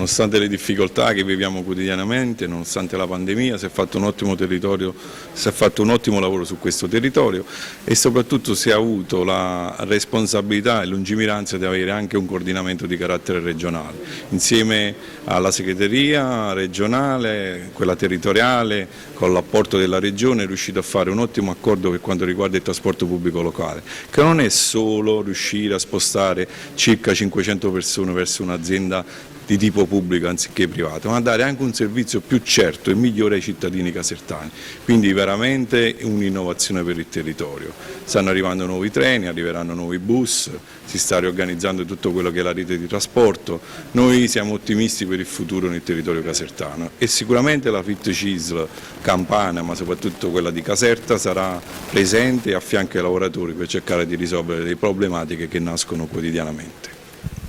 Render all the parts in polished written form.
nonostante le difficoltà che viviamo quotidianamente, nonostante la pandemia, si è fatto un ottimo lavoro su questo territorio e soprattutto si è avuto la responsabilità e lungimiranza di avere anche un coordinamento di carattere regionale, insieme alla segreteria regionale, quella territoriale, con l'apporto della regione è riuscito a fare un ottimo accordo per quanto riguarda il trasporto pubblico locale, che non è solo riuscire a spostare circa 500 persone verso un'azienda di tipo pubblico anziché privato, ma dare anche un servizio più certo e migliore ai cittadini casertani, quindi veramente un'innovazione per il territorio. Stanno arrivando nuovi treni, arriveranno nuovi bus, si sta riorganizzando tutto quello che è la rete di trasporto, noi siamo ottimisti per il futuro nel territorio casertano e sicuramente la FIT CISL campana, ma soprattutto quella di Caserta, sarà presente a fianco ai lavoratori per cercare di risolvere le problematiche che nascono quotidianamente.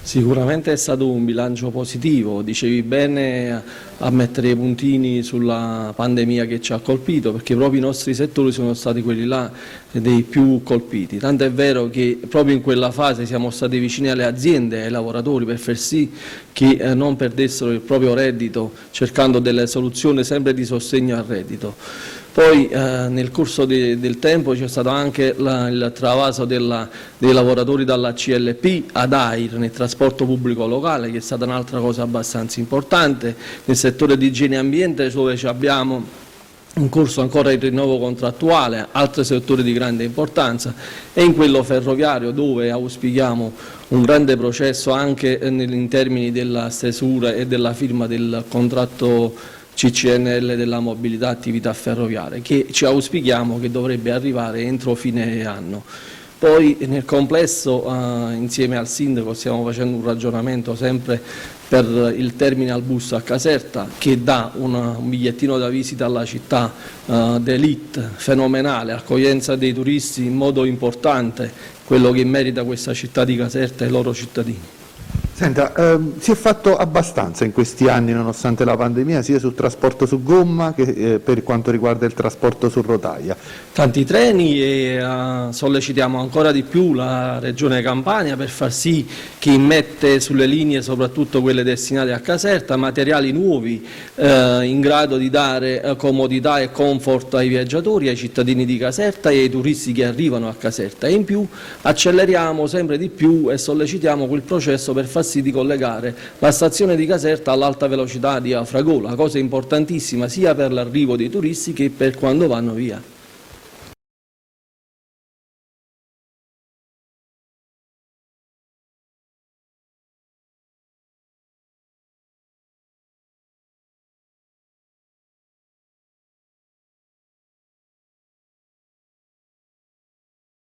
Sicuramente è stato un bilancio positivo, dicevi bene a mettere i puntini sulla pandemia che ci ha colpito, perché proprio i nostri settori sono stati quelli là dei più colpiti, tanto è vero che proprio in quella fase siamo stati vicini alle aziende e ai lavoratori per far sì che non perdessero il proprio reddito, cercando delle soluzioni sempre di sostegno al reddito. Poi nel corso del tempo c'è stato anche il travaso dei lavoratori dalla CLP ad AIR nel trasporto pubblico locale, che è stata un'altra cosa abbastanza importante. Nel settore di igiene e ambiente, dove abbiamo in corso ancora il rinnovo contrattuale, altri settori di grande importanza, e in quello ferroviario, dove auspichiamo un grande processo anche in termini della stesura e della firma del contratto CCNL della mobilità attività ferroviarie, che ci auspichiamo che dovrebbe arrivare entro fine anno. Poi nel complesso insieme al sindaco stiamo facendo un ragionamento sempre per il terminal bus a Caserta, che dà un bigliettino da visita alla città d'élite fenomenale, accoglienza dei turisti in modo importante, quello che merita questa città di Caserta e i loro cittadini. Senta, si è fatto abbastanza in questi anni nonostante la pandemia, sia sul trasporto su gomma che per quanto riguarda il trasporto su rotaia. Tanti treni e sollecitiamo ancora di più la Regione Campania per far sì che immette sulle linee, soprattutto quelle destinate a Caserta, materiali nuovi in grado di dare comodità e comfort ai viaggiatori, ai cittadini di Caserta e ai turisti che arrivano a Caserta, e in più acceleriamo sempre di più e sollecitiamo quel processo per far sì di collegare la stazione di Caserta all'alta velocità di Afragola, cosa importantissima sia per l'arrivo dei turisti che per quando vanno via.